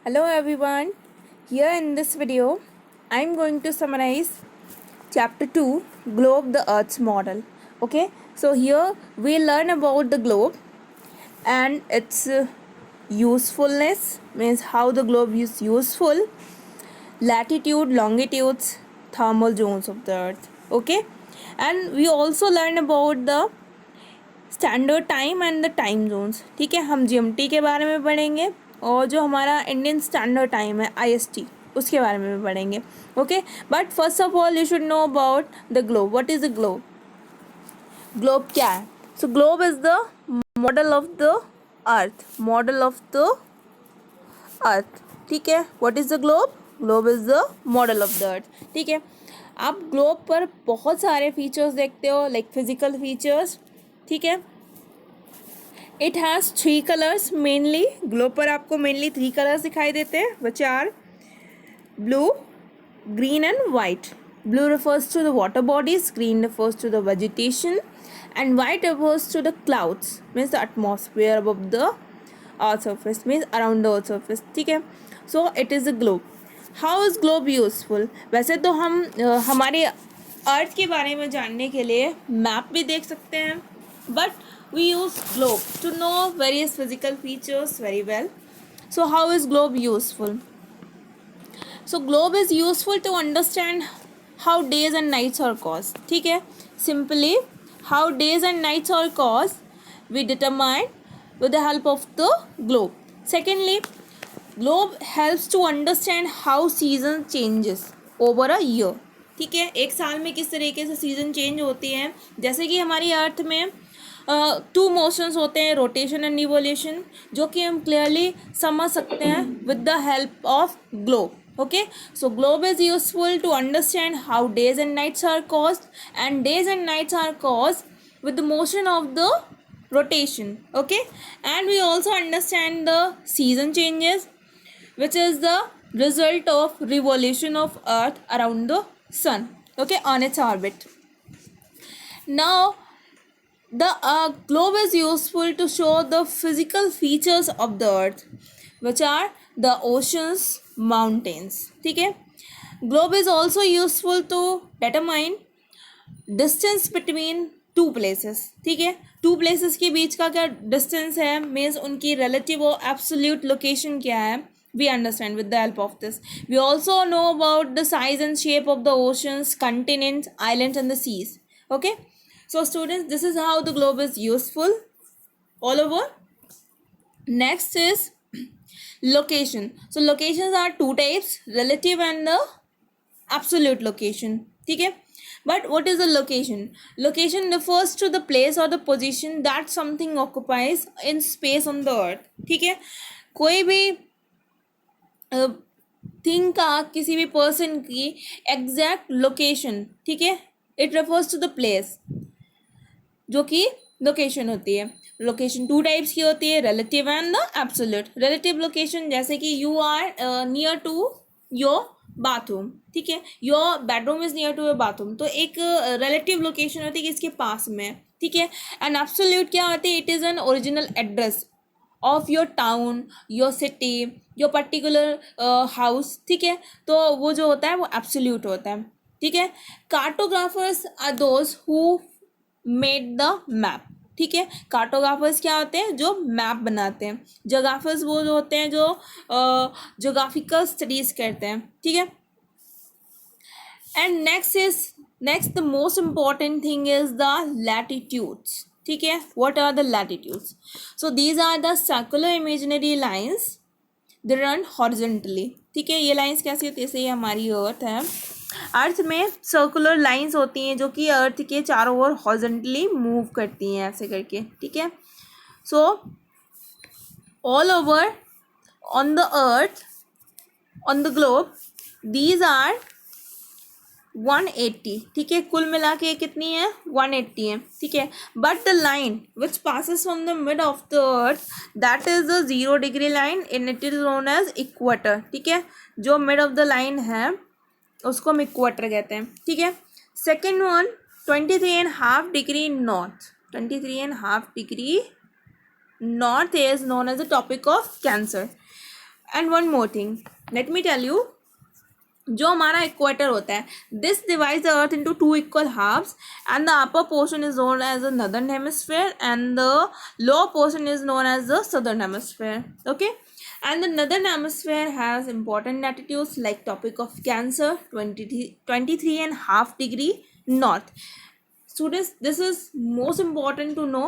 Hello everyone. Here in this video, I am going to summarize chapter 2 Globe the Earth's model. Okay, so here we learn about the globe and its usefulness, means how the globe is useful, latitude, longitudes, thermal zones of the earth. Okay, and we also learn about the standard time and the time zones. ठीक है, हम GMT के बारे में पढ़ेंगे और जो हमारा इंडियन स्टैंडर्ड टाइम है आईएसटी उसके बारे में भी पढ़ेंगे. Okay, but first of all you should know about the globe. What is the globe? Globe क्या है? So globe is the model of the earth. Model of the earth. ठीक है, what is the globe? Globe is the model of the earth. ठीक है, आप globe पर बहुत सारे फीचर्स देखते हो, लाइक फिजिकल फीचर्स. ठीक है, it has 3 colours mainly. Globe पर आपको मेनली 3 कलर्स दिखाई देते हैं, which are blue, green and white. Blue refers to the water bodies, green refers to the vegetation, and white refers to the clouds, means the atmosphere above the earth surface, means around the earth surface. ठीक है, so it is a globe. How is globe useful? वैसे तो हम हमारे अर्थ के बारे में जानने के लिए मैप भी देख सकते हैं, but we use globe to know various physical features very well. So how is globe useful? So globe is useful to understand how days and nights are caused. ठीक है, simply how days and nights are caused we determine with the help of the globe. Secondly, globe helps to understand how season changes over a year. ठीक है, एक साल में किस तरीके से सीज़न चेंज होती हैं. जैसे कि हमारी अर्थ में 2 मोशंस होते हैं, रोटेशन एंड रिवोल्यूशन, जो कि हम क्लियरली समझ सकते हैं with the help of globe. Okay, so globe is useful to understand how days and nights are caused, and days and nights are caused with the motion of the rotation. Okay, and we also understand the season changes, which is the result of revolution of earth around the sun, okay, on its orbit. Now the globe is useful to show the physical features of the earth, which are the oceans, mountains. ठीक है, globe is also useful to determine distance between 2 places. ठीक है, 2 places के बीच का क्या distance है, means उनकी relative और absolute location क्या है, we understand with the help of this. We also know about the size and shape of the oceans, continents, islands and the seas. Okay, so students, this is how the globe is useful all over. Next is location. So locations are 2 types, relative and the absolute location. ठीक है, but what is the location? Location refers to the place or the position that something occupies in space on the earth. ठीक है, कोई भी thing का, किसी भी person की एग्जैक्ट लोकेशन, ठीक है, it refers to the place, जो कि लोकेशन होती है. लोकेशन 2 टाइप्स की होती है, relative and the absolute. Relative location, जैसे कि you are near to your bathroom. ठीक है, your bedroom is near to your bathroom, तो एक रिलेटिव लोकेशन होती है कि इसके पास में. ठीक है, एंड एब्सोल्यूट क्या होती है? It is an original address of your town, your city, your particular house. ठीक है, तो वो जो होता है वो एब्सोल्यूट होता है. ठीक है, cartographers are those who made the map. ठीक है, कार्टोग्राफर्स क्या होते हैं? जो मैप बनाते हैं. जोग्राफर्स वो जो होते हैं जो जोग्राफिकल स्टडीज करते हैं. ठीक है, and next the most important thing is the latitudes. ठीक है, what are the latitudes? So these are the circular imaginary lines they run horizontally. ठीक है, ये लाइन्स कैसी होती है? जैसे ये हमारी अर्थ है, अर्थ में सर्कुलर लाइंस होती हैं जो कि अर्थ के चारों ओर हॉरिजॉन्टली मूव करती हैं ऐसे करके. ठीक है, so all over on the earth, on the globe, these are 180. ठीक है, कुल मिला के कितनी है? 180 है. ठीक है, but the line which passes from the mid of the earth, that is the 0 degree line, in it is known as equator. ठीक है, जो मिड ऑफ द लाइन है उसको हम इक्वेटर कहते हैं. ठीक है, second one 23.5 degree north. 23.5 degree north is known as the topic of Cancer. And one more thing, let me tell you, जो हमारा इक्वेटर होता है, this divides the earth into two equal halves and the upper portion is known as the northern hemisphere and the lower portion is known as the southern hemisphere. Okay, and the northern hemisphere has important latitudes like Tropic of Cancer 23.5 degree north. Students, this is most important to know.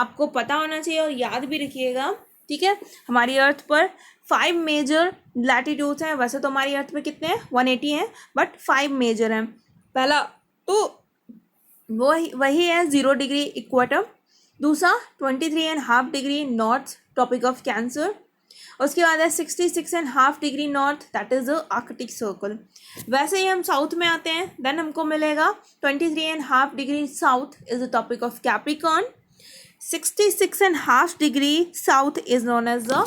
आपको पता होना चाहिए और याद भी रखिएगा. ठीक है, हमारी अर्थ पर 5 मेजर लैटिट्यूड्स हैं. वैसे तो हमारी अर्थ पे कितने हैं, 180 हैं, बट 5 मेजर हैं. पहला तो वही है 0 डिग्री इक्वेटर. दूसरा 23.5 degree north tropic of Cancer. उसके बाद है 66.5 degree north, that is the Arctic Circle. वैसे ही हम साउथ में आते हैं, देन हमको मिलेगा 23.5 degree south is the topic of Capricorn. 66.5 degree south is known as the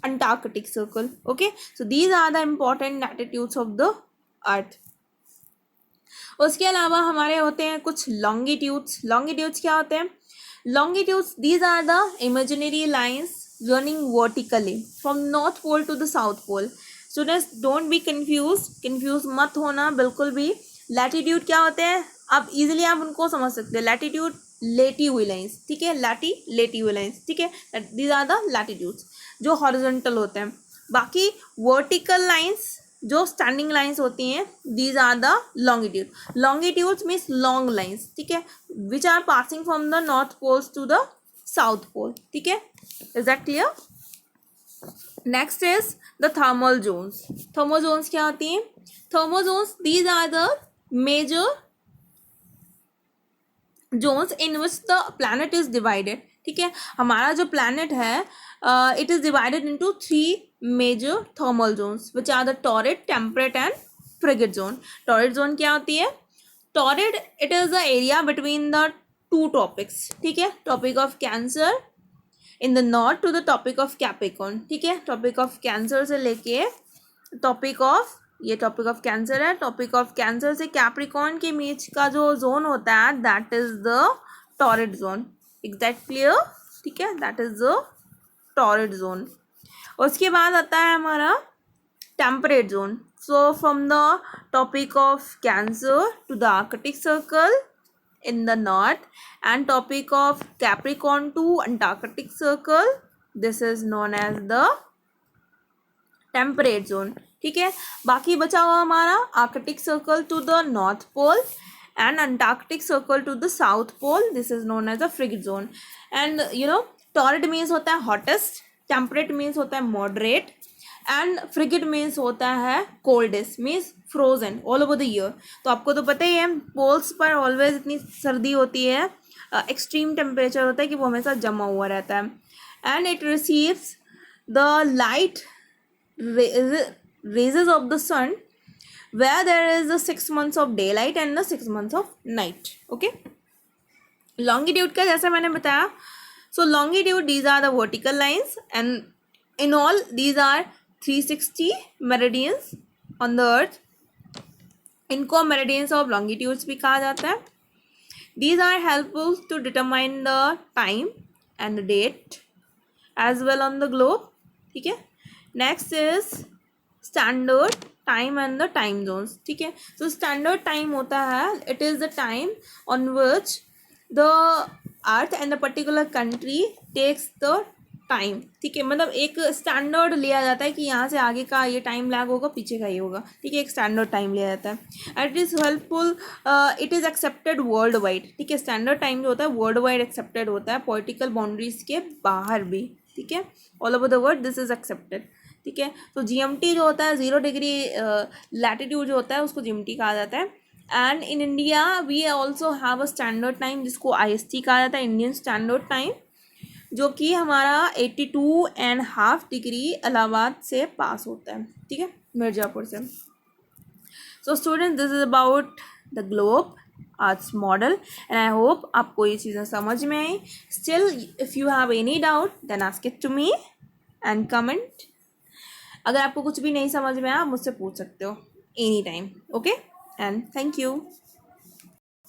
Antarctic Circle. Okay, so these are the important latitudes of the earth. उसके अलावा हमारे होते हैं कुछ लॉन्गिट्यूड्स. लॉन्गिट्यूड्स क्या होते हैं? Longitudes, these are the imaginary lines running vertically from north pole to the south pole. Students, don't be confused मत होना बिल्कुल भी. लैटिट्यूड क्या होते हैं, आप इजीली आप उनको समझ सकते हैं. लैटिट्यूड लेटी हुई लाइंस, ठीक है, लेटी हुई लाइंस, ठीक है, दीज आर द लैटिट्यूड्स जो हॉरिजॉन्टल होते हैं. बाकी वर्टिकल लाइंस जो स्टैंडिंग लाइंस होती हैं, these are the longitude. Longitudes means long lines, ठीक है, which are passing from the north poles to the south pole. ठीक है, is that clear? Next is the thermal zones. Thermal zones क्या होती हैं? Thermal zones, these are the major zones in which the planet is divided. ठीक है, हमारा जो planet है it is divided into 3 major thermal zones which are the torrid, temperate and frigid zone. Torrid zone क्या होती है? Torrid, it is the area between the two tropics. ठीक है, Tropic of Cancer in the north to the topic of Capricorn. ठीक है, topic of Cancer से लेके topic of, ये टॉपिक ऑफ कैंसर है, टॉपिक ऑफ कैंसर से Capricorn के बीच का जो जोन होता है that is the torrid zone. Exact clear? ठीक है, that is the torrid zone. उसके बाद आता है हमारा temperate zone. So from the topic of Cancer to the Arctic Circle in the north and topic of Capricorn to Antarctic circle, this is known as the temperate zone. ठीक है, बाकी बचा हुआ हमारा Arctic Circle to the North Pole and Antarctic circle to the south pole, this is known as the frigid zone. And you know, torrid means होता है hottest, temperate means होता है moderate एंड फ्रिगिड मीन्स होता है coldest, means frozen all over the year. तो आपको तो पता ही है पोल्स पर ऑलवेज इतनी सर्दी होती है, एक्सट्रीम टेम्परेचर होता है कि वो हमेशा जमा हुआ रहता है. And it receives the light rays of the sun where there is the 6 months of daylight and the 6 months of night. Okay, longitude का जैसा मैंने बताया, so longitude, these are the vertical lines and in all these are 360 meridians on the earth. इनको meridians of longitudes भी कहा जाता है. These are helpful to determine the time and the date as well on the globe. ठीक है, next is standard time and the time zones. ठीक है, so standard time होता है, it is the time on which the earth and the particular country takes the time. ठीक है, मतलब एक स्टैंडर्ड लिया जाता है कि यहाँ से आगे का ये टाइम लैग होगा, पीछे का ये होगा. ठीक है, एक स्टैंडर्ड टाइम लिया जाता है. And it is helpful, it is accepted world wide. ठीक है, स्टैंडर्ड टाइम जो होता है वर्ल्ड वाइड एक्सेप्टेड होता है, पॉलिटिकल बाउंड्रीज के बाहर भी. ठीक है, all over the world this is accepted. ठीक है, तो GMT जो होता है 0 डिग्री लैटिट्यूड जो होता है उसको GMT कहा जाता है. And in India we also have a standard time जिसको IST कहा जाता है, इंडियन स्टैंडर्ड टाइम, जो कि हमारा 82.5 डिग्री इलाहाबाद से पास होता है. ठीक है, मिर्ज़ापुर से. So student, this is about the globe arts model and I hope आपको ये चीज़ें समझ में आई. Still if you have any doubt then ask it to me and comment. अगर आपको कुछ भी नहीं समझ में आया आप मुझसे पूछ सकते हो any time. Okay, and thank you.